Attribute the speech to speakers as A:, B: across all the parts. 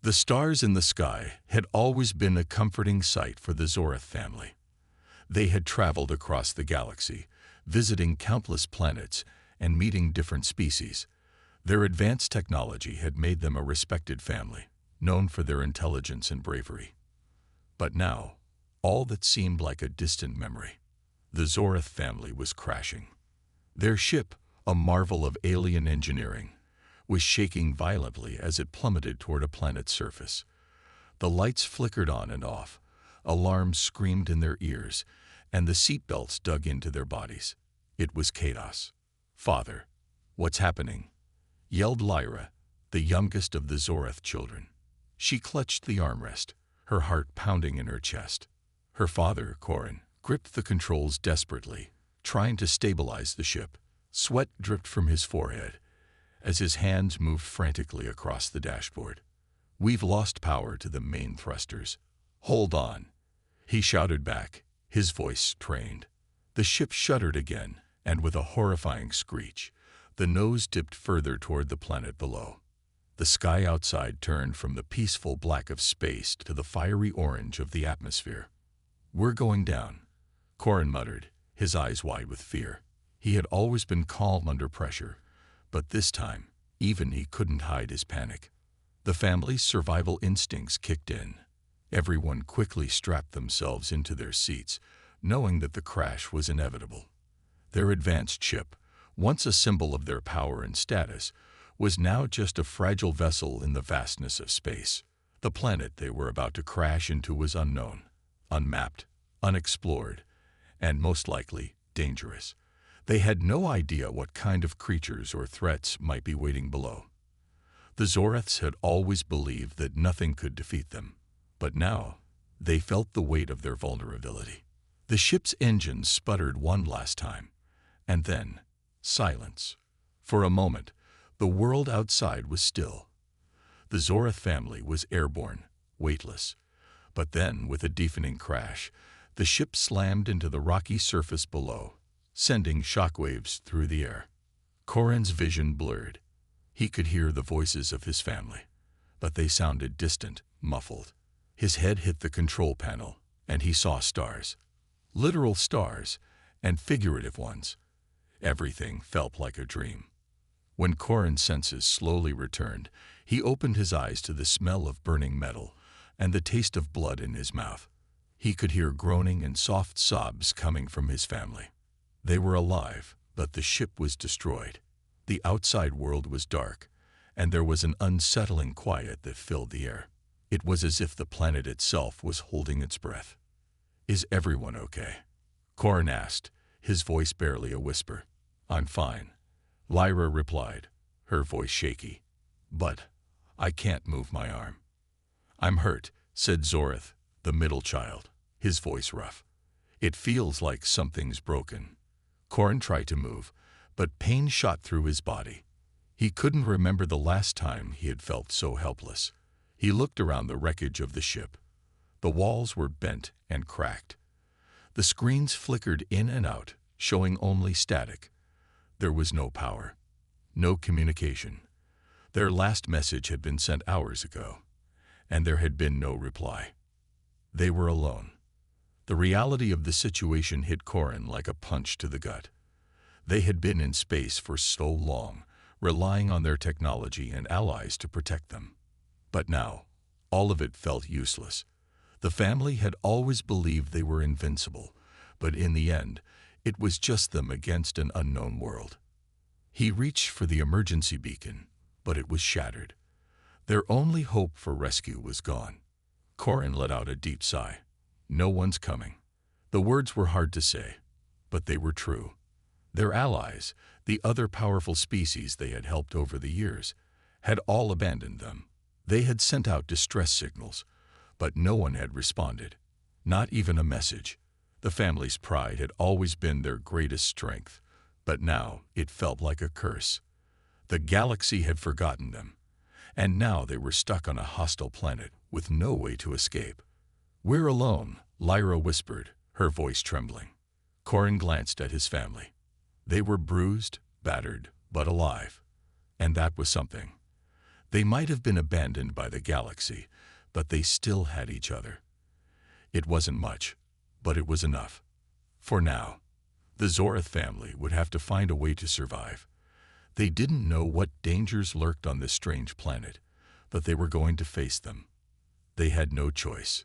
A: The stars in the sky had always been a comforting sight for the Zoreth family. They had traveled across the galaxy, visiting countless planets and meeting different species. Their advanced technology had made them a respected family, known for their intelligence and bravery. But now, all that seemed like a distant memory. The Zoreth family was crashing. Their ship, a marvel of alien engineering, was shaking violently as it plummeted toward a planet's surface. The lights flickered on and off, alarms screamed in their ears, and the seatbelts dug into their bodies. It was chaos. "Father, what's happening?" yelled Lyra, the youngest of the Zoreth children. She clutched the armrest, her heart pounding in her chest. Her father, Corin, gripped the controls desperately, trying to stabilize the ship. Sweat dripped from his forehead as his hands moved frantically across the dashboard. "We've lost power to the main thrusters." "Hold on," he shouted back, his voice strained. The ship shuddered again, and with a horrifying screech, the nose dipped further toward the planet below. The sky outside turned from the peaceful black of space to the fiery orange of the atmosphere. "We're going down," Corin muttered, his eyes wide with fear. He had always been calm under pressure, but this time, even he couldn't hide his panic. The family's survival instincts kicked in. Everyone quickly strapped themselves into their seats, knowing that the crash was inevitable. Their advanced ship, once a symbol of their power and status, was now just a fragile vessel in the vastness of space. The planet they were about to crash into was unknown, unmapped, unexplored, and most likely dangerous. They had no idea what kind of creatures or threats might be waiting below. The Zoreths had always believed that nothing could defeat them, but now they felt the weight of their vulnerability. The ship's engines sputtered one last time, and then silence. For a moment, the world outside was still. The Zoreth family was airborne, weightless. But then, with a deafening crash, the ship slammed into the rocky surface below, sending shockwaves through the air. Corin's vision blurred. He could hear the voices of his family, but they sounded distant, muffled. His head hit the control panel, and he saw stars. Literal stars, and figurative ones. Everything felt like a dream. When Corin's senses slowly returned, he opened his eyes to the smell of burning metal and the taste of blood in his mouth. He could hear groaning and soft sobs coming from his family. They were alive, but the ship was destroyed. The outside world was dark, and there was an unsettling quiet that filled the air. It was as if the planet itself was holding its breath. "Is everyone okay?" Corin asked, his voice barely a whisper. "I'm fine," Lyra replied, her voice shaky. "But I can't move my arm." "I'm hurt," said Zoreth, the middle child, his voice rough. "It feels like something's broken." Corin tried to move, but pain shot through his body. He couldn't remember the last time he had felt so helpless. He looked around the wreckage of the ship. The walls were bent and cracked. The screens flickered in and out, showing only static. There was no power, no communication. Their last message had been sent hours ago, and there had been no reply. They were alone. The reality of the situation hit Corin like a punch to the gut. They had been in space for so long, relying on their technology and allies to protect them. But now, all of it felt useless. The family had always believed they were invincible, but in the end, it was just them against an unknown world. He reached for the emergency beacon, but it was shattered. Their only hope for rescue was gone. Corin let out a deep sigh. "No one's coming." The words were hard to say, but they were true. Their allies, the other powerful species they had helped over the years, had all abandoned them. They had sent out distress signals, but no one had responded, not even a message. The family's pride had always been their greatest strength, but now it felt like a curse. The galaxy had forgotten them, and now they were stuck on a hostile planet with no way to escape. "We're alone," Lyra whispered, her voice trembling. Corin glanced at his family. They were bruised, battered, but alive. And that was something. They might have been abandoned by the galaxy, but they still had each other. It wasn't much, but it was enough. For now, the Zorath family would have to find a way to survive. They didn't know what dangers lurked on this strange planet, but they were going to face them. They had no choice.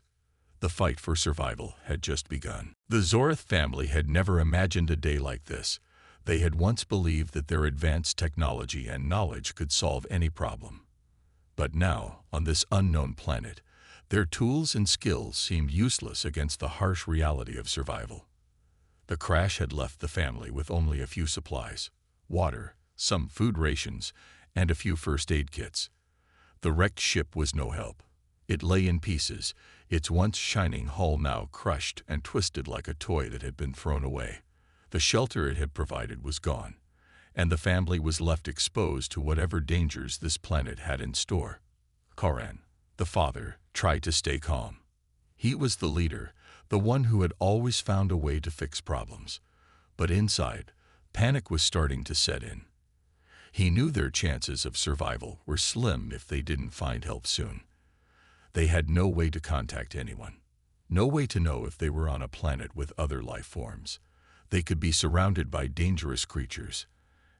A: The fight for survival had just begun. The Zorath family had never imagined a day like this. They had once believed that their advanced technology and knowledge could solve any problem. But now, on this unknown planet, their tools and skills seemed useless against the harsh reality of survival. The crash had left the family with only a few supplies: water, some food rations, and a few first aid kits. The wrecked ship was no help. It lay in pieces, its once shining hull now crushed and twisted like a toy that had been thrown away. The shelter it had provided was gone, and the family was left exposed to whatever dangers this planet had in store. Corin, the father, tried to stay calm. He was the leader, the one who had always found a way to fix problems. But inside, panic was starting to set in. He knew their chances of survival were slim if they didn't find help soon. They had no way to contact anyone, no way to know if they were on a planet with other life forms. They could be surrounded by dangerous creatures,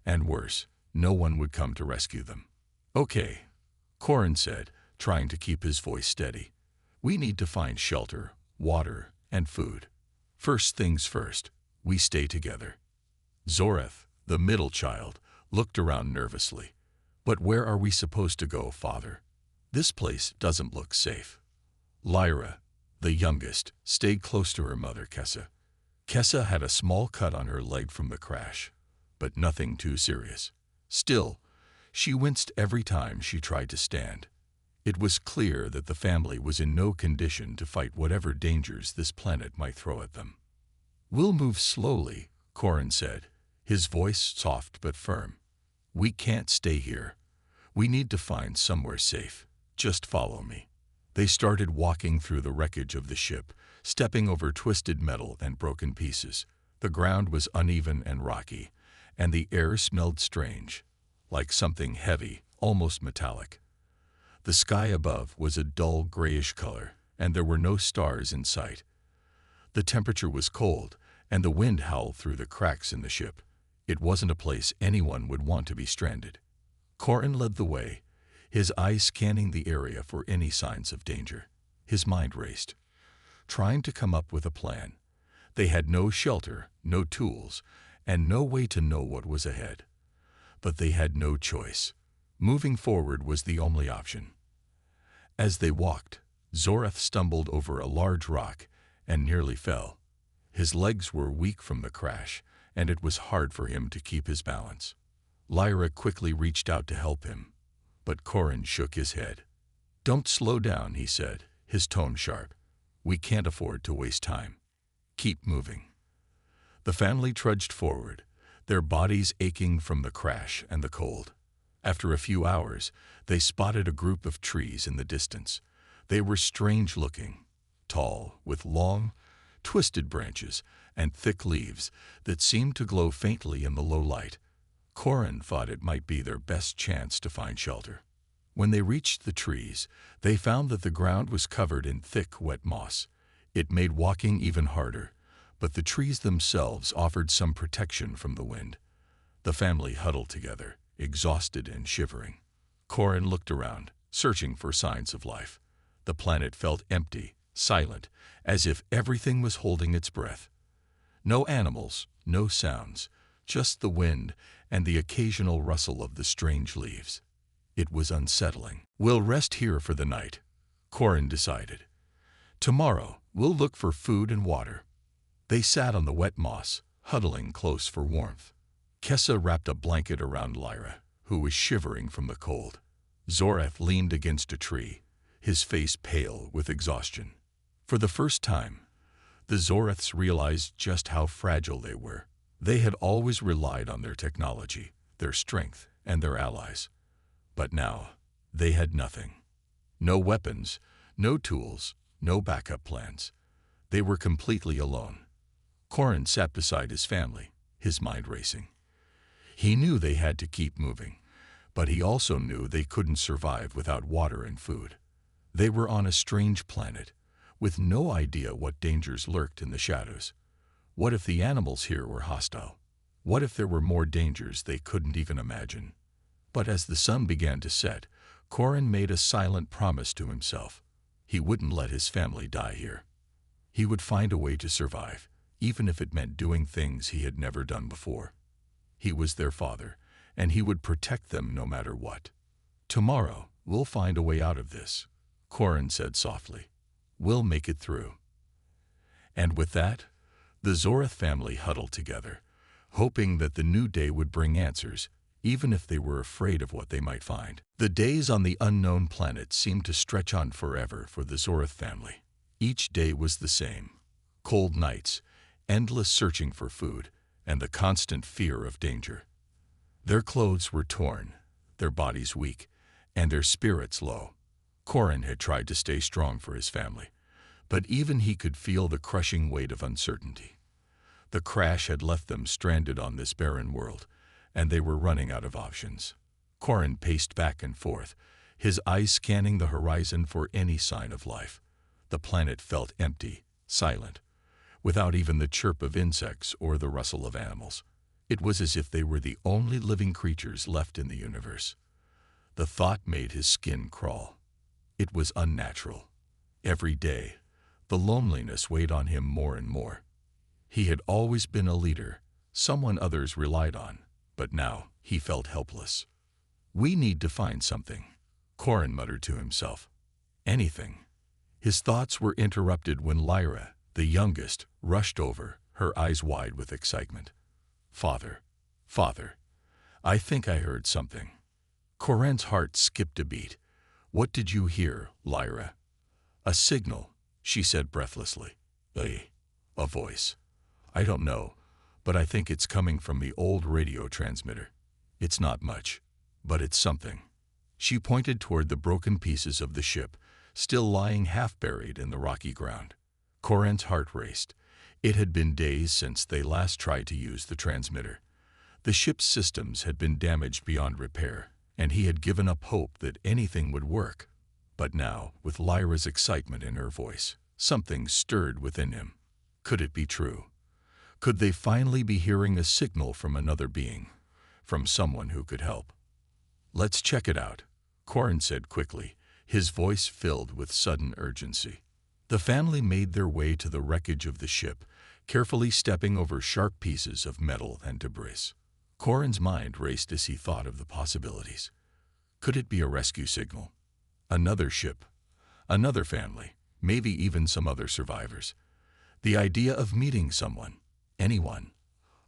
A: and worse, no one would come to rescue them. "Okay," Corin said, trying to keep his voice steady. "We need to find shelter, water, and food. First things first, we stay together." Zorath, the middle child, looked around nervously. "But where are we supposed to go, Father? This place doesn't look safe." Lyra, the youngest, stayed close to her mother, Kessa. Kessa had a small cut on her leg from the crash, but nothing too serious. Still, she winced every time she tried to stand. It was clear that the family was in no condition to fight whatever dangers this planet might throw at them. "We'll move slowly," Corin said, his voice soft but firm. "We can't stay here. We need to find somewhere safe. Just follow me." They started walking through the wreckage of the ship, stepping over twisted metal and broken pieces. The ground was uneven and rocky, and the air smelled strange, like something heavy, almost metallic. The sky above was a dull grayish color, and there were no stars in sight. The temperature was cold, and the wind howled through the cracks in the ship. It wasn't a place anyone would want to be stranded. Corin led the way, his eyes scanning the area for any signs of danger. His mind raced, trying to come up with a plan. They had no shelter, no tools, and no way to know what was ahead. But they had no choice. Moving forward was the only option. As they walked, Zorath stumbled over a large rock and nearly fell. His legs were weak from the crash, and it was hard for him to keep his balance. Lyra quickly reached out to help him, but Corin shook his head. "Don't slow down," he said, his tone sharp. "We can't afford to waste time. Keep moving." The family trudged forward, their bodies aching from the crash and the cold. After a few hours, they spotted a group of trees in the distance. They were strange-looking, tall, with long, twisted branches and thick leaves that seemed to glow faintly in the low light. Corin thought it might be their best chance to find shelter. When they reached the trees, they found that the ground was covered in thick, wet moss. It made walking even harder, but the trees themselves offered some protection from the wind. The family huddled together, exhausted and shivering. Corin looked around, searching for signs of life. The planet felt empty, silent, as if everything was holding its breath. No animals, no sounds, just the wind and the occasional rustle of the strange leaves. It was unsettling. "We'll rest here for the night," Corin decided. "Tomorrow, we'll look for food and water." They sat on the wet moss, huddling close for warmth. Kessa wrapped a blanket around Lyra, who was shivering from the cold. Zorath leaned against a tree, his face pale with exhaustion. For the first time, the Zoraths realized just how fragile they were. They had always relied on their technology, their strength, and their allies. But now, they had nothing. No weapons, no tools, no backup plans. They were completely alone. Corin sat beside his family, his mind racing. He knew they had to keep moving, But he also knew they couldn't survive without water and food. They were on a strange planet, with no idea what dangers lurked in the shadows. What if the animals here were hostile? What if there were more dangers they couldn't even imagine? But as the sun began to set, Corin made a silent promise to himself. He wouldn't let his family die here. He would find a way to survive, even if it meant doing things he had never done before. He was their father, and he would protect them no matter what. "Tomorrow, we'll find a way out of this," Corin said softly. "We'll make it through." And with that, the Zorath family huddled together, hoping that the new day would bring answers, even if they were afraid of what they might find. The days on the unknown planet seemed to stretch on forever for the Zorath family. Each day was the same: cold nights, endless searching for food, and the constant fear of danger. Their clothes were torn, their bodies weak, and their spirits low. Corin had tried to stay strong for his family, but even he could feel the crushing weight of uncertainty. The crash had left them stranded on this barren world, and they were running out of options. Corin paced back and forth, his eyes scanning the horizon for any sign of life. The planet felt empty, silent, without even the chirp of insects or the rustle of animals. It was as if they were the only living creatures left in the universe. The thought made his skin crawl. It was unnatural. Every day, the loneliness weighed on him more and more. He had always been a leader, someone others relied on, but now he felt helpless. "We need to find something," Corin muttered to himself. "Anything." His thoughts were interrupted when Lyra, the youngest, rushed over, her eyes wide with excitement. "Father, Father, I think I heard something." Corin's heart skipped a beat. "What did you hear, Lyra?" "A signal," she said breathlessly. A voice. "I don't know, but I think it's coming from the old radio transmitter. It's not much, but it's something." She pointed toward the broken pieces of the ship, still lying half-buried in the rocky ground. Corin's heart raced. It had been days since they last tried to use the transmitter. The ship's systems had been damaged beyond repair, and he had given up hope that anything would work. But now, with Lyra's excitement in her voice, something stirred within him. Could it be true? Could they finally be hearing a signal from another being, from someone who could help? "Let's check it out," Corin said quickly, his voice filled with sudden urgency. The family made their way to the wreckage of the ship, carefully stepping over sharp pieces of metal and debris. Corin's mind raced as he thought of the possibilities. Could it be a rescue signal? Another ship? Another family? Maybe even some other survivors? The idea of meeting someone, anyone,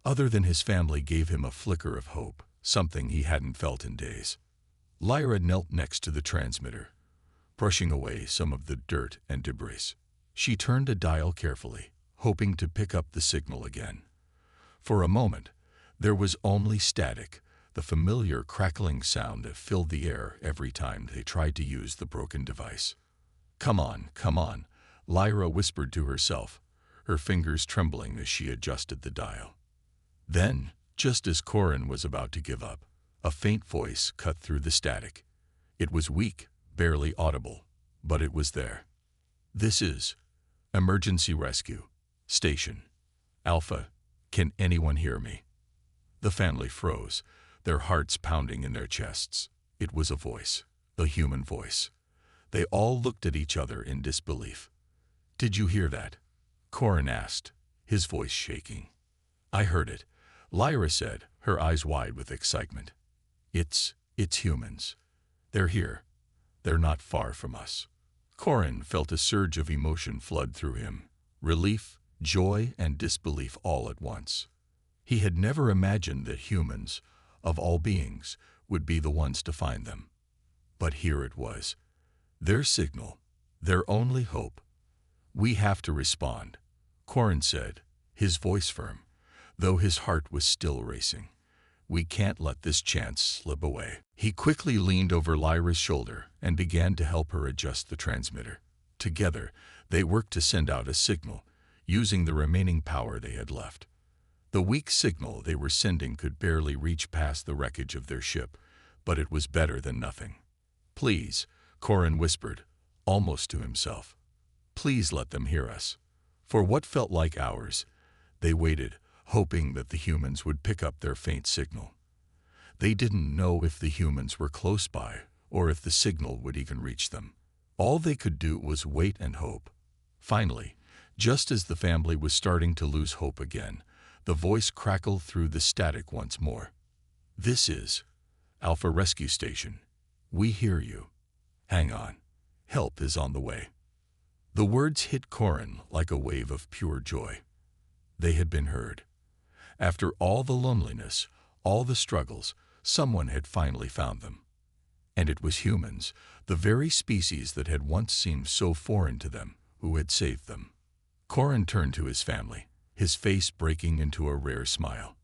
A: other than his family gave him a flicker of hope, something he hadn't felt in days. Lyra knelt next to the transmitter, brushing away some of the dirt and debris. She turned a dial carefully, hoping to pick up the signal again. For a moment, there was only static, the familiar crackling sound that filled the air every time they tried to use the broken device. Come on," Lyra whispered to herself, her fingers trembling as she adjusted the dial. Then, just as Corin was about to give up, a faint voice cut through the static. It was weak, barely audible, but it was there. "This is Emergency Rescue. Station Alpha. Can anyone hear me?" The family froze, their hearts pounding in their chests. It was a voice, a human voice. They all looked at each other in disbelief. "Did you hear that?" Corin asked, his voice shaking. "I heard it," Lyra said, her eyes wide with excitement. It's humans. They're here. They're not far from us." Corin felt a surge of emotion flood through him, relief, joy, and disbelief all at once. He had never imagined that humans, of all beings, would be the ones to find them. But here it was. Their signal, their only hope. "We have to respond," Corin said, his voice firm, though his heart was still racing. "We can't let this chance slip away." He quickly leaned over Lyra's shoulder and began to help her adjust the transmitter. Together, they worked to send out a signal, using the remaining power they had left. The weak signal they were sending could barely reach past the wreckage of their ship, but it was better than nothing. "Please," Corin whispered, almost to himself. "Please let them hear us." For what felt like hours, they waited, hoping that the humans would pick up their faint signal. They didn't know if the humans were close by or if the signal would even reach them. All they could do was wait and hope. Finally, just as the family was starting to lose hope again, the voice crackled through the static once more. "This is Alpha Rescue Station. We hear you. Hang on. Help is on the way." The words hit Corin like a wave of pure joy. They had been heard. After all the loneliness, all the struggles, someone had finally found them. And it was humans, the very species that had once seemed so foreign to them, who had saved them. Corin turned to his family, his face breaking into a rare smile.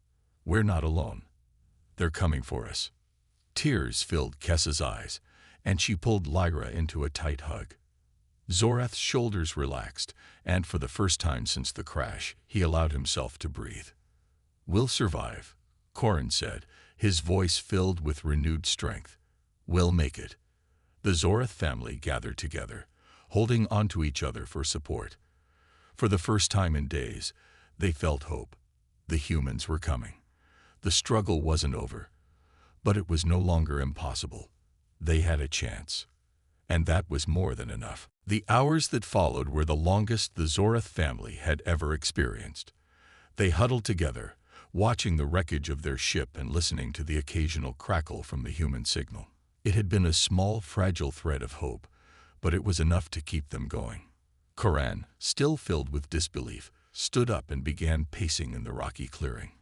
A: "We're not alone. They're coming for us." Tears filled Kessa's eyes, and she pulled Lyra into a tight hug. Zorath's shoulders relaxed, and for the first time since the crash, he allowed himself to breathe. "We'll survive," Corin said, his voice filled with renewed strength. "We'll make it." The Zorath family gathered together, holding onto each other for support. For the first time in days, they felt hope. The humans were coming. The struggle wasn't over, but it was no longer impossible. They had a chance. And that was more than enough. The hours that followed were the longest the Zorath family had ever experienced. They huddled together, watching the wreckage of their ship and listening to the occasional crackle from the human signal. It had been a small, fragile thread of hope, but it was enough to keep them going. Corin, still filled with disbelief, stood up and began pacing in the rocky clearing.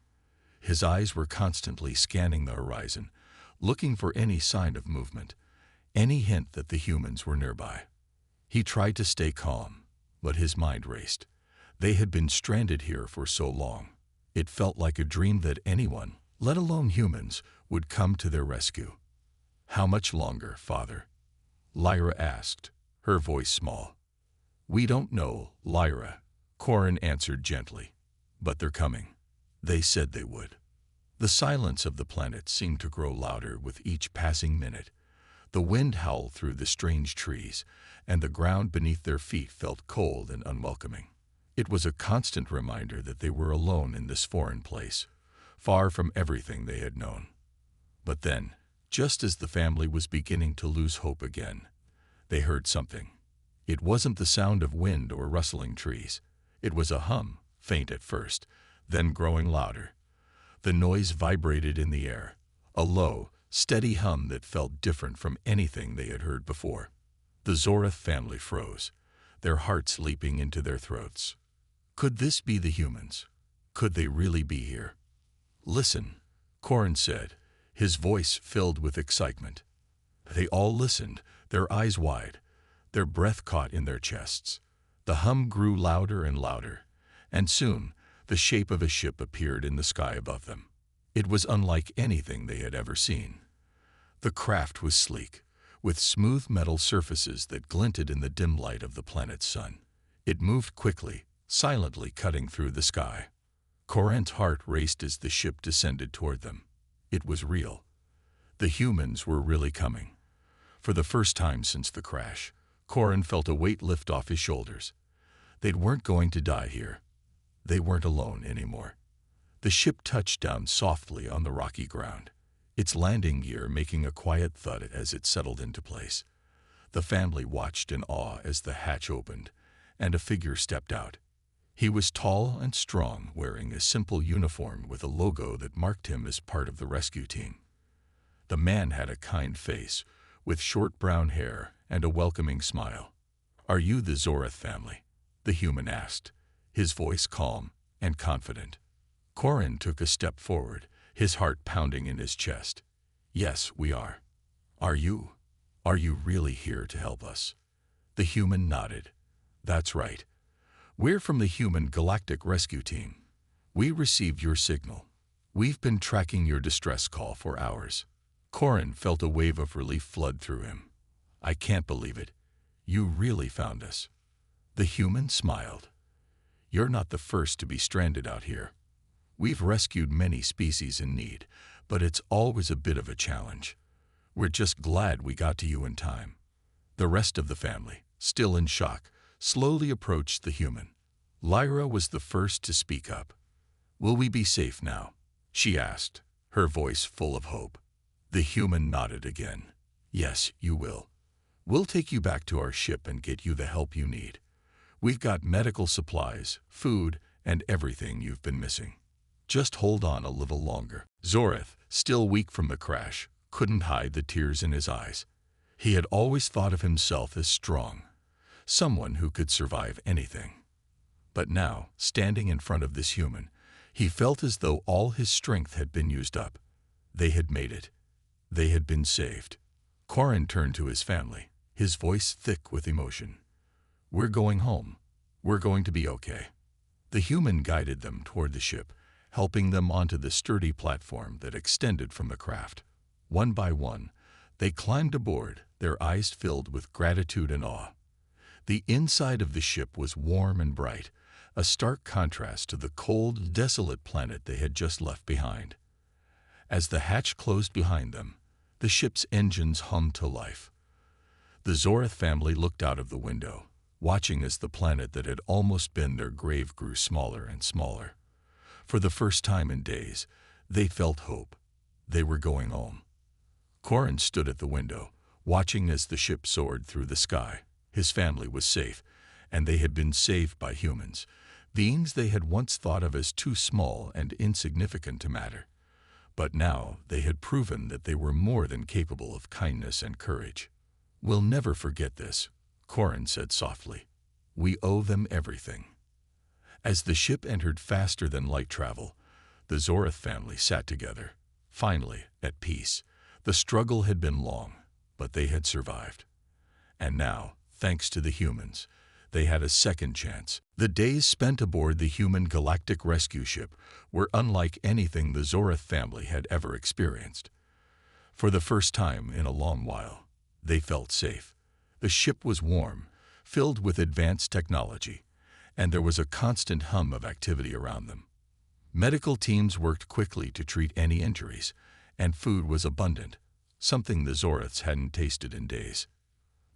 A: His eyes were constantly scanning the horizon, looking for any sign of movement, any hint that the humans were nearby. He tried to stay calm, but his mind raced. They had been stranded here for so long. It felt like a dream that anyone, let alone humans, would come to their rescue. "How much longer, Father?" Lyra asked, her voice small. "We don't know, Lyra," Corin answered gently. "But they're coming. They said they would." The silence of the planet seemed to grow louder with each passing minute. The wind howled through the strange trees, and the ground beneath their feet felt cold and unwelcoming. It was a constant reminder that they were alone in this foreign place, far from everything they had known. But then, just as the family was beginning to lose hope again, they heard something. It wasn't the sound of wind or rustling trees. It was a hum, faint at first, then growing louder. The noise vibrated in the air, a low, steady hum that felt different from anything they had heard before. The Zorath family froze, their hearts leaping into their throats. Could this be the humans? Could they really be here? "Listen," Corin said, his voice filled with excitement. They all listened, their eyes wide, their breath caught in their chests. The hum grew louder and louder, and soon the shape of a ship appeared in the sky above them. It was unlike anything they had ever seen. The craft was sleek, with smooth metal surfaces that glinted in the dim light of the planet's sun. It moved quickly, silently cutting through the sky. Corin's heart raced as the ship descended toward them. It was real. The humans were really coming. For the first time since the crash, Corin felt a weight lift off his shoulders. They weren't going to die here. They weren't alone anymore. The ship touched down softly on the rocky ground, its landing gear making a quiet thud as it settled into place. The family watched in awe as the hatch opened, and a figure stepped out. He was tall and strong, wearing a simple uniform with a logo that marked him as part of the rescue team. The man had a kind face, with short brown hair and a welcoming smile. "Are you the Zorath family?" the human asked, his voice calm and confident. Corin took a step forward, his heart pounding in his chest. "Yes, we are." Are you really here to help us?" The human nodded. "That's right. We're from the human Galactic Rescue Team. We received your signal. We've been tracking your distress call for hours." Corin felt a wave of relief flood through him. "I can't believe it. You really found us." The human smiled. "You're not the first to be stranded out here. We've rescued many species in need, but it's always a bit of a challenge. We're just glad we got to you in time." The rest of the family, still in shock, slowly approached the human. Lyra was the first to speak up. "Will we be safe now?" she asked, her voice full of hope. The human nodded again. "Yes, you will. We'll take you back to our ship and get you the help you need. We've got medical supplies, food, and everything you've been missing. Just hold on a little longer." Zorith, still weak from the crash, couldn't hide the tears in his eyes. He had always thought of himself as strong, someone who could survive anything. But now, standing in front of this human, he felt as though all his strength had been used up. They had made it. They had been saved. Corin turned to his family, his voice thick with emotion. "We're going home. We're going to be okay." The human guided them toward the ship, helping them onto the sturdy platform that extended from the craft. One by one, they climbed aboard, their eyes filled with gratitude and awe. The inside of the ship was warm and bright, a stark contrast to the cold, desolate planet they had just left behind. As the hatch closed behind them, the ship's engines hummed to life. The Zorith family looked out of the window, watching as the planet that had almost been their grave grew smaller and smaller. For the first time in days, they felt hope. They were going home. Corin stood at the window, watching as the ship soared through the sky. His family was safe, and they had been saved by humans, beings they had once thought of as too small and insignificant to matter. But now they had proven that they were more than capable of kindness and courage. "We'll never forget this," Corin said softly. "We owe them everything." As the ship entered faster than light travel, the Zorith family sat together, finally at peace. The struggle had been long, but they had survived. And now, thanks to the humans, they had a second chance. The days spent aboard the human galactic rescue ship were unlike anything the Zorith family had ever experienced. For the first time in a long while, they felt safe. The ship was warm, filled with advanced technology, and there was a constant hum of activity around them. Medical teams worked quickly to treat any injuries, and food was abundant, something the Zoriths hadn't tasted in days.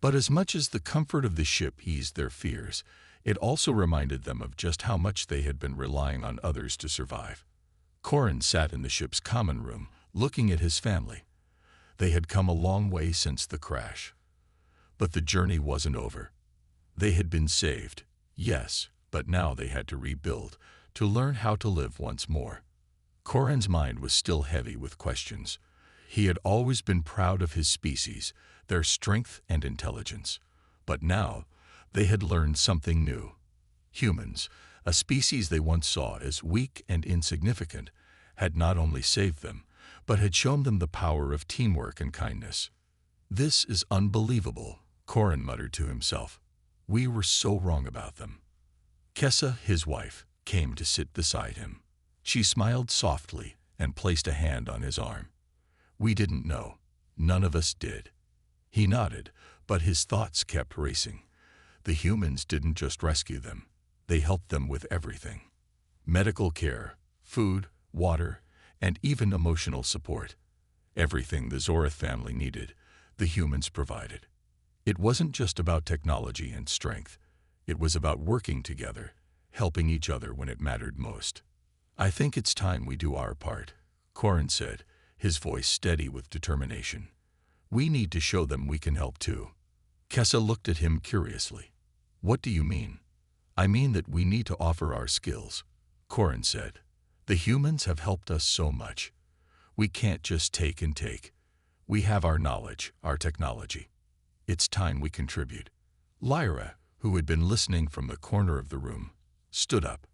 A: But as much as the comfort of the ship eased their fears, it also reminded them of just how much they had been relying on others to survive. Corin sat in the ship's common room, looking at his family. They had come a long way since the crash. But the journey wasn't over. They had been saved, yes, but now they had to rebuild, to learn how to live once more. Corin's mind was still heavy with questions. He had always been proud of his species, their strength and intelligence. But now, they had learned something new. Humans, a species they once saw as weak and insignificant, had not only saved them, but had shown them the power of teamwork and kindness. "This is unbelievable," Corin muttered to himself. "We were so wrong about them." Kessa, his wife, came to sit beside him. She smiled softly and placed a hand on his arm. "We didn't know. None of us did." He nodded, but his thoughts kept racing. The humans didn't just rescue them. They helped them with everything. Medical care, food, water, and even emotional support. Everything the Zorith family needed, the humans provided. It wasn't just about technology and strength. It was about working together, helping each other when it mattered most. "I think it's time we do our part," Corin said, his voice steady with determination. "We need to show them we can help too." Kessa looked at him curiously. "What do you mean?" "I mean that we need to offer our skills," Corin said. "The humans have helped us so much. We can't just take and take. We have our knowledge, our technology. It's time we contribute." Lyra, who had been listening from the corner of the room, stood up.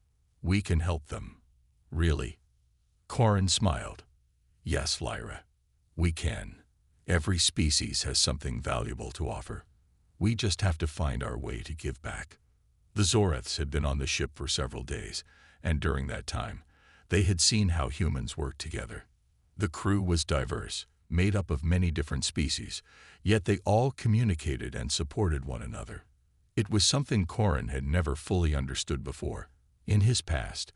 A: "We can help them." "Really?" Corin smiled. "Yes, Lyra. We can. Every species has something valuable to offer. We just have to find our way to give back." The Zoriths had been on the ship for several days, and during that time, they had seen how humans worked together. The crew was diverse, made up of many different species, yet they all communicated and supported one another. It was something Corin had never fully understood before. In his past,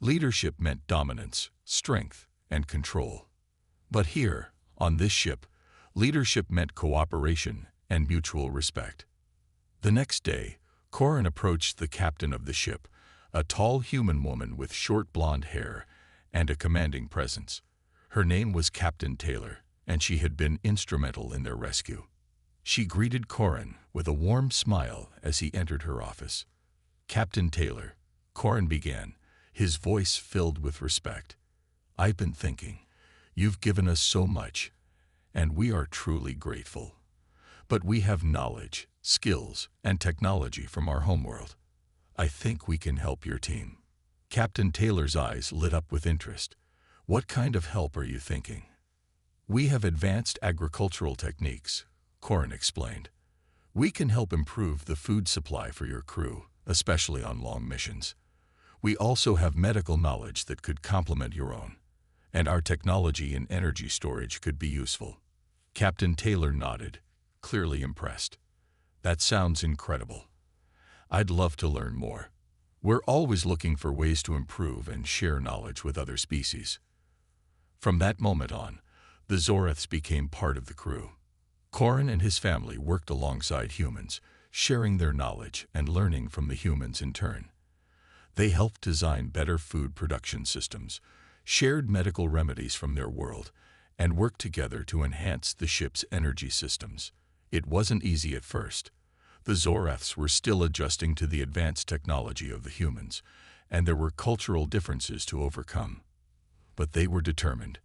A: leadership meant dominance, strength, and control. But here, on this ship, Leadership meant cooperation and mutual respect. The next day, Corin approached the captain of the ship, a tall human woman with short blonde hair and a commanding presence. Her name was Captain Taylor, and she had been instrumental in their rescue. She greeted Corin with a warm smile as he entered her office. "Captain Taylor," Corin began, his voice filled with respect. "I've been thinking. You've given us so much, and we are truly grateful. But we have knowledge, skills, and technology from our homeworld. I think we can help your team." Captain Taylor's eyes lit up with interest. "What kind of help are you thinking?" "We have advanced agricultural techniques," Corin explained. "We can help improve the food supply for your crew, especially on long missions. We also have medical knowledge that could complement your own, and our technology in energy storage could be useful." Captain Taylor nodded, clearly impressed. "That sounds incredible. I'd love to learn more. We're always looking for ways to improve and share knowledge with other species." From that moment on, the Zoriths became part of the crew. Corin and his family worked alongside humans, sharing their knowledge and learning from the humans in turn. They helped design better food production systems, shared medical remedies from their world, and worked together to enhance the ship's energy systems. It wasn't easy at first. The Zoriths were still adjusting to the advanced technology of the humans, and there were cultural differences to overcome. But they were determined.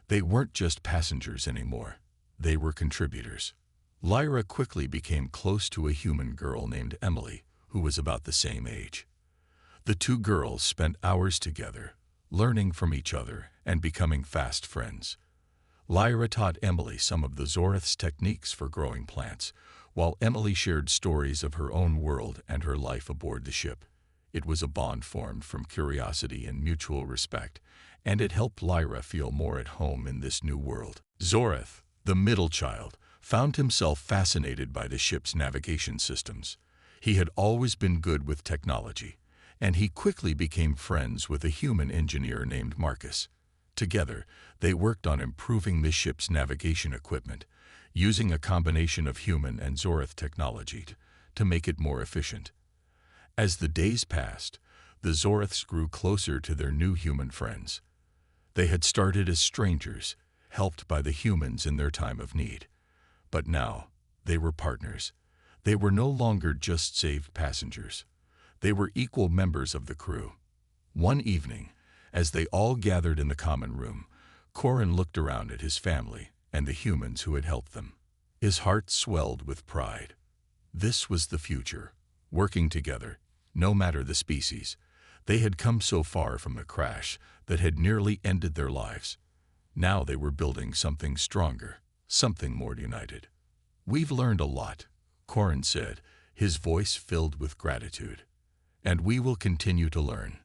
A: They weren't just passengers anymore. They were contributors. Lyra quickly became close to a human girl named Emily, who was about the same age. The two girls spent hours together, learning from each other and becoming fast friends. Lyra taught Emily some of the Zorith's techniques for growing plants, while Emily shared stories of her own world and her life aboard the ship. It was a bond formed from curiosity and mutual respect, and it helped Lyra feel more at home in this new world. Zorith, the middle child, found himself fascinated by the ship's navigation systems. He had always been good with technology, and he quickly became friends with a human engineer named Marcus. Together, they worked on improving the ship's navigation equipment, using a combination of human and Zorith technology to make it more efficient. As the days passed, the Zoriths grew closer to their new human friends. They had started as strangers, helped by the humans in their time of need. But now, they were partners. They were no longer just saved passengers. They were equal members of the crew. One evening, as they all gathered in the common room, Corin looked around at his family and the humans who had helped them. His heart swelled with pride. This was the future, working together, no matter the species. They had come so far from the crash that had nearly ended their lives. Now they were building something stronger, something more united. "We've learned a lot," Corin said, his voice filled with gratitude. "And we will continue to learn.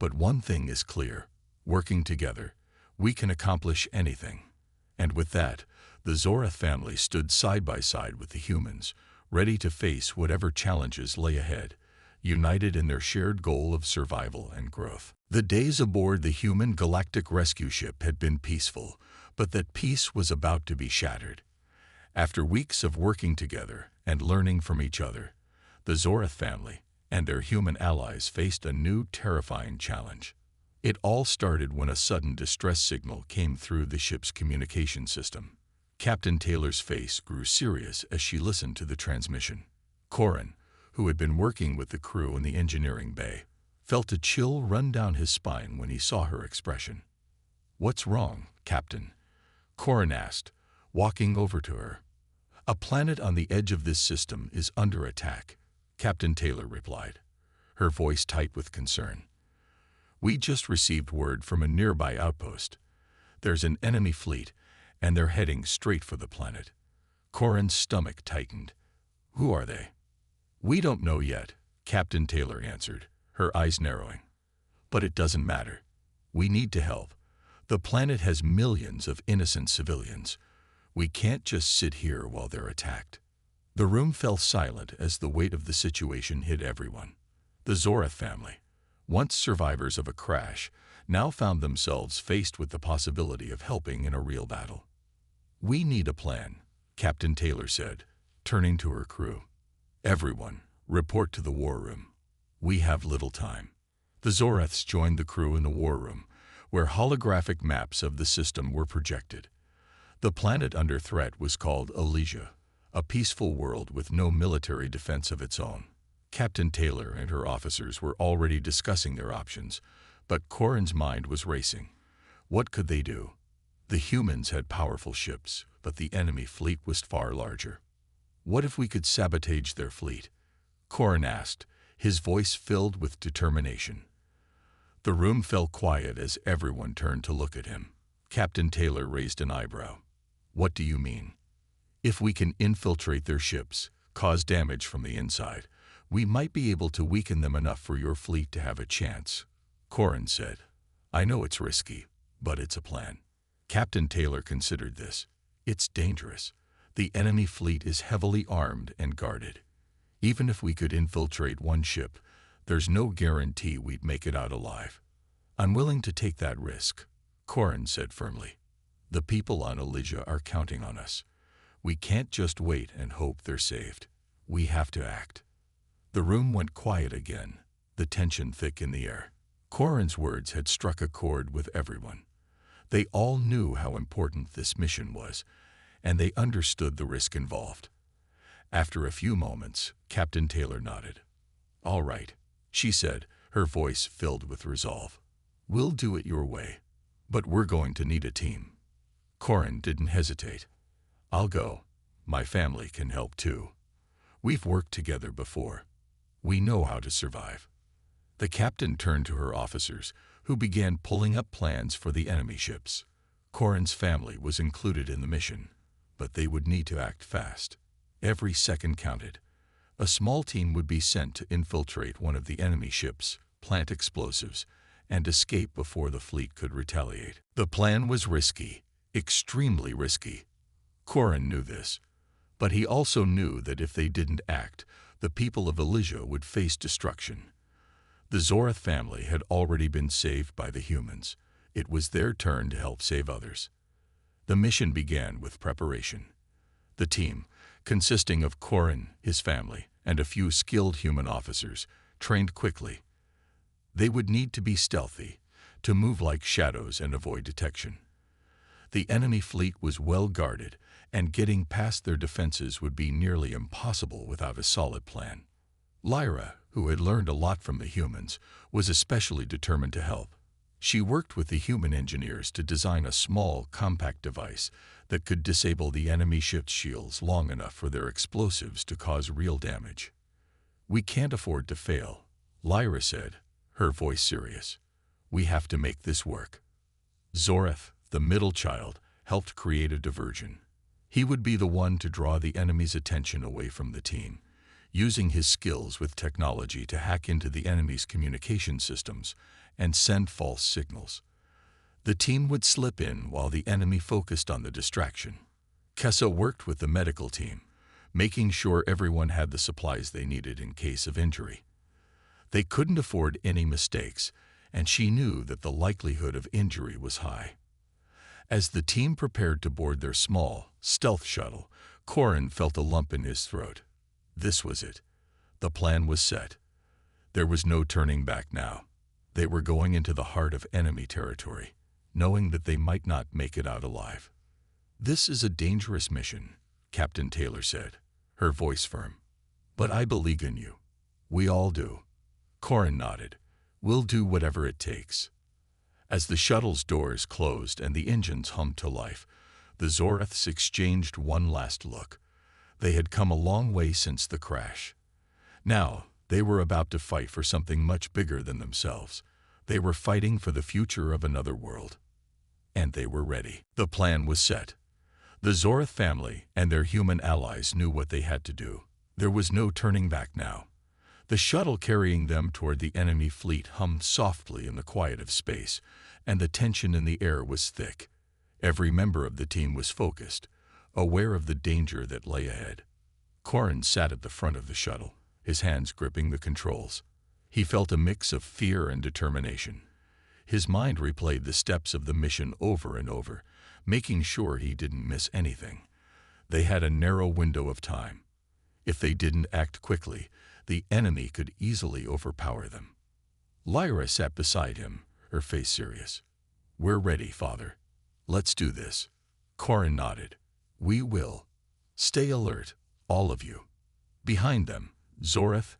A: But one thing is clear: working together, we can accomplish anything." And with that, the Zorith family stood side by side with the humans, ready to face whatever challenges lay ahead, united in their shared goal of survival and growth. The days aboard the human galactic rescue ship had been peaceful, but that peace was about to be shattered. After weeks of working together and learning from each other, the Zorith family and their human allies faced a new, terrifying challenge. It all started when a sudden distress signal came through the ship's communication system. Captain Taylor's face grew serious as she listened to the transmission. Corin, who had been working with the crew in the engineering bay, felt a chill run down his spine when he saw her expression. "What's wrong, Captain?" Corin asked, walking over to her. "A planet on the edge of this system is under attack," Captain Taylor replied, her voice tight with concern. "We just received word from a nearby outpost. There's an enemy fleet, and they're heading straight for the planet." Corin's stomach tightened. "Who are they?" "We don't know yet," Captain Taylor answered, her eyes narrowing. "But it doesn't matter. We need to help. The planet has millions of innocent civilians. We can't just sit here while they're attacked." The room fell silent as the weight of the situation hit everyone. The Zorith family, once survivors of a crash, now found themselves faced with the possibility of helping in a real battle. "We need a plan," Captain Taylor said, turning to her crew. "Everyone, report to the war room. We have little time." The Zoreths joined the crew in the war room, where holographic maps of the system were projected. The planet under threat was called Elysia, a peaceful world with no military defense of its own. Captain Taylor and her officers were already discussing their options, but Corin's mind was racing. What could they do? The humans had powerful ships, but the enemy fleet was far larger. What if we could sabotage their fleet? Corin asked, his voice filled with determination. The room fell quiet as everyone turned to look at him. Captain Taylor raised an eyebrow. "What do you mean?" "If we can infiltrate their ships, cause damage from the inside, we might be able to weaken them enough for your fleet to have a chance," Corin said. "I know it's risky, but it's a plan." Captain Taylor considered this. "It's dangerous. The enemy fleet is heavily armed and guarded. Even if we could infiltrate one ship, there's no guarantee we'd make it out alive." "I'm willing to take that risk," Corin said firmly. "The people on Elysia are counting on us. We can't just wait and hope they're saved. We have to act." The room went quiet again, the tension thick in the air. Corin's words had struck a chord with everyone. They all knew how important this mission was, and they understood the risk involved. After a few moments, Captain Taylor nodded. "All right," she said, her voice filled with resolve. "We'll do it your way, but we're going to need a team." Corin didn't hesitate. "I'll go. My family can help too. We've worked together before. We know how to survive." The captain turned to her officers, who began pulling up plans for the enemy ships. Corin's family was included in the mission, but they would need to act fast. Every second counted. A small team would be sent to infiltrate one of the enemy ships, plant explosives, and escape before the fleet could retaliate. The plan was risky, extremely risky. Corin knew this, but he also knew that if they didn't act, the people of Elysia would face destruction. The Zoreth family had already been saved by the humans. It was their turn to help save others. The mission began with preparation. The team, consisting of Corin, his family, and a few skilled human officers, trained quickly. They would need to be stealthy, to move like shadows and avoid detection. The enemy fleet was well guarded, and getting past their defenses would be nearly impossible without a solid plan. Lyra, who had learned a lot from the humans, was especially determined to help. She worked with the human engineers to design a small, compact device that could disable the enemy ship's shields long enough for their explosives to cause real damage. "We can't afford to fail," Lyra said, her voice serious. "We have to make this work." Zoreth, the middle child, helped create a diversion. He would be the one to draw the enemy's attention away from the team, using his skills with technology to hack into the enemy's communication systems and send false signals. The team would slip in while the enemy focused on the distraction. Kessa worked with the medical team, making sure everyone had the supplies they needed in case of injury. They couldn't afford any mistakes, and she knew that the likelihood of injury was high. As the team prepared to board their small, stealth shuttle, Corin felt a lump in his throat. This was it. The plan was set. There was no turning back now. They were going into the heart of enemy territory, knowing that they might not make it out alive. "This is a dangerous mission," Captain Taylor said, her voice firm. "But I believe in you. We all do." Corin nodded. "We'll do whatever it takes." As the shuttle's doors closed and the engines hummed to life, the Zoreths exchanged one last look. They had come a long way since the crash. Now, they were about to fight for something much bigger than themselves. They were fighting for the future of another world. And they were ready. The plan was set. The Zoreth family and their human allies knew what they had to do. There was no turning back now. The shuttle carrying them toward the enemy fleet hummed softly in the quiet of space, and the tension in the air was thick. Every member of the team was focused, aware of the danger that lay ahead. Corin sat at the front of the shuttle, his hands gripping the controls. He felt a mix of fear and determination. His mind replayed the steps of the mission over and over, making sure he didn't miss anything. They had a narrow window of time. If they didn't act quickly, the enemy could easily overpower them. Lyra sat beside him, her face serious. "We're ready, Father. Let's do this." Corin nodded. "We will. Stay alert, all of you." Behind them, Zorath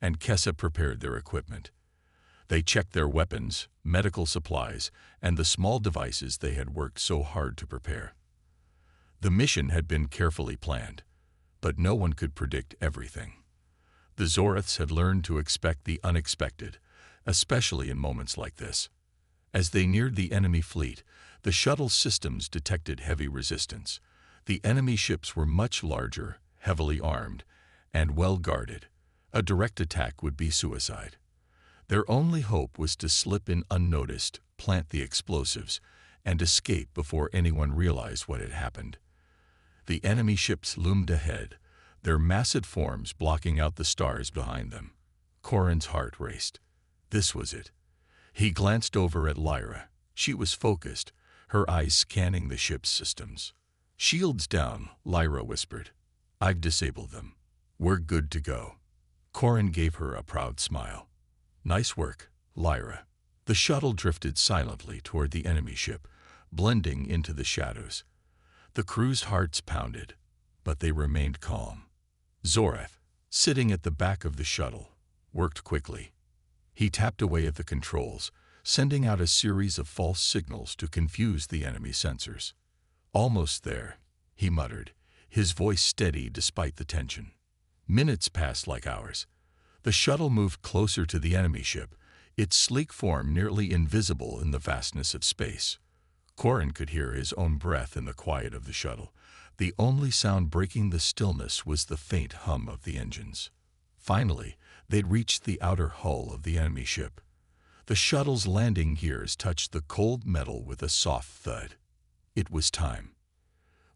A: and Kessa prepared their equipment. They checked their weapons, medical supplies, and the small devices they had worked so hard to prepare. The mission had been carefully planned, but no one could predict everything. The Zoraths had learned to expect the unexpected, especially in moments like this. As they neared the enemy fleet, the shuttle systems detected heavy resistance. The enemy ships were much larger, heavily armed, and well guarded. A direct attack would be suicide. Their only hope was to slip in unnoticed, plant the explosives, and escape before anyone realized what had happened. The enemy ships loomed ahead, their massive forms blocking out the stars behind them. Corin's heart raced. This was it. He glanced over at Lyra. She was focused, her eyes scanning the ship's systems. "Shields down," Lyra whispered. "I've disabled them. We're good to go." Corin gave her a proud smile. "Nice work, Lyra." The shuttle drifted silently toward the enemy ship, blending into the shadows. The crew's hearts pounded, but they remained calm. Zorath, sitting at the back of the shuttle, worked quickly. He tapped away at the controls, sending out a series of false signals to confuse the enemy sensors. "Almost there," he muttered, his voice steady despite the tension. Minutes passed like hours. The shuttle moved closer to the enemy ship, its sleek form nearly invisible in the vastness of space. Corin could hear his own breath in the quiet of the shuttle. The only sound breaking the stillness was the faint hum of the engines. Finally, they'd reached the outer hull of the enemy ship. The shuttle's landing gears touched the cold metal with a soft thud. It was time.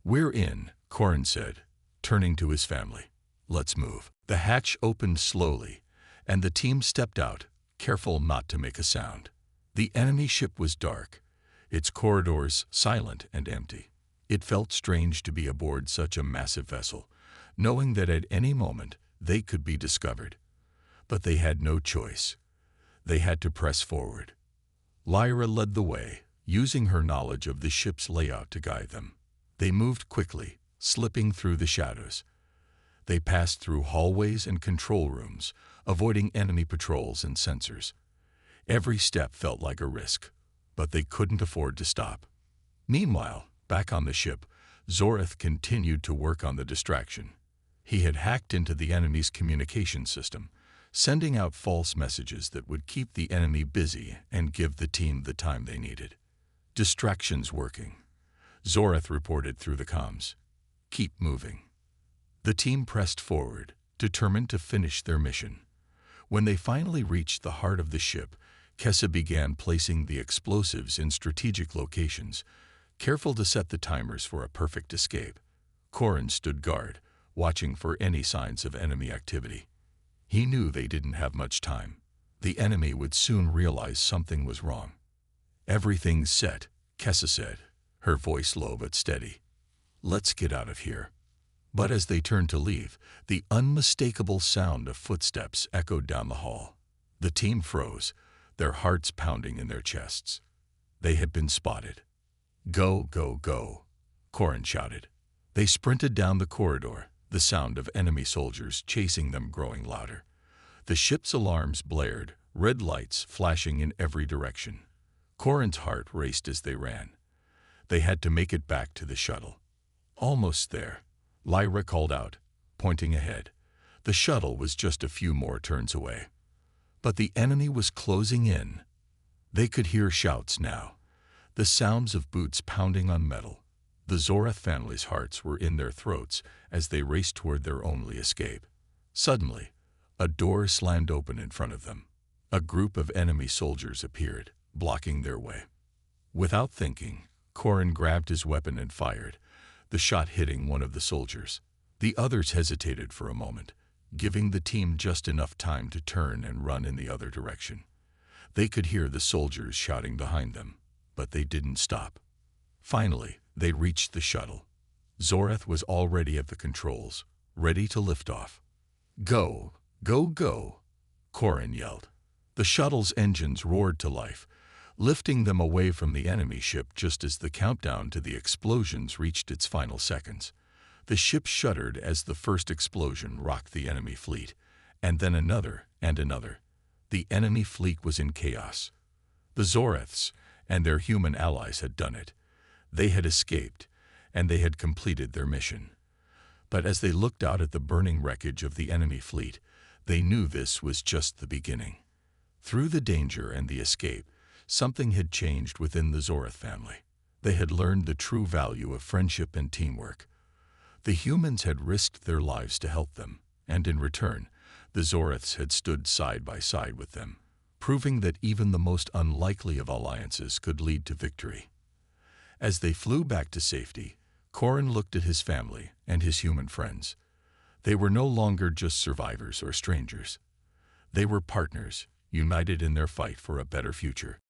A: "We're in," Corin said, turning to his family. "Let's move." The hatch opened slowly, and the team stepped out, careful not to make a sound. The enemy ship was dark, its corridors silent and empty. It felt strange to be aboard such a massive vessel, knowing that at any moment they could be discovered. But they had no choice. They had to press forward. Lyra led the way, using her knowledge of the ship's layout to guide them. They moved quickly, slipping through the shadows. They passed through hallways and control rooms, avoiding enemy patrols and sensors. Every step felt like a risk, but they couldn't afford to stop. Meanwhile, back on the ship, Zorath continued to work on the distraction. He had hacked into the enemy's communication system, sending out false messages that would keep the enemy busy and give the team the time they needed. "Distractions working," Zorath reported through the comms. "Keep moving." The team pressed forward, determined to finish their mission. When they finally reached the heart of the ship, Kessa began placing the explosives in strategic locations, careful to set the timers for a perfect escape. Corin stood guard, watching for any signs of enemy activity. He knew they didn't have much time. The enemy would soon realize something was wrong. "Everything's set," Kessa said, her voice low but steady. "Let's get out of here." But as they turned to leave, the unmistakable sound of footsteps echoed down the hall. The team froze, their hearts pounding in their chests. They had been spotted. "Go, go, go," Corin shouted. They sprinted down the corridor, the sound of enemy soldiers chasing them growing louder. The ship's alarms blared, red lights flashing in every direction. Corin's heart raced as they ran. They had to make it back to the shuttle. Almost there, Lyra called out, pointing ahead. The shuttle was just a few more turns away. But the enemy was closing in. They could hear shouts now, the sounds of boots pounding on metal. The Zorath family's hearts were in their throats as they raced toward their only escape. Suddenly, a door slammed open in front of them. A group of enemy soldiers appeared, blocking their way. Without thinking, Corin grabbed his weapon and fired, the shot hitting one of the soldiers. The others hesitated for a moment, giving the team just enough time to turn and run in the other direction. They could hear the soldiers shouting behind them, but they didn't stop. Finally, they reached the shuttle. Zoreth was already at the controls, ready to lift off. "Go, go, go," Corin yelled. The shuttle's engines roared to life, lifting them away from the enemy ship just as the countdown to the explosions reached its final seconds. The ship shuddered as the first explosion rocked the enemy fleet, and then another and another. The enemy fleet was in chaos. The Zoreths and their human allies had done it. They had escaped, and they had completed their mission. But as they looked out at the burning wreckage of the enemy fleet, they knew this was just the beginning. Through the danger and the escape, something had changed within the Zoreth family. They had learned the true value of friendship and teamwork. The humans had risked their lives to help them, and in return, the Zoreths had stood side by side with them, proving that even the most unlikely of alliances could lead to victory. As they flew back to safety, Corin looked at his family and his human friends. They were no longer just survivors or strangers. They were partners, united in their fight for a better future.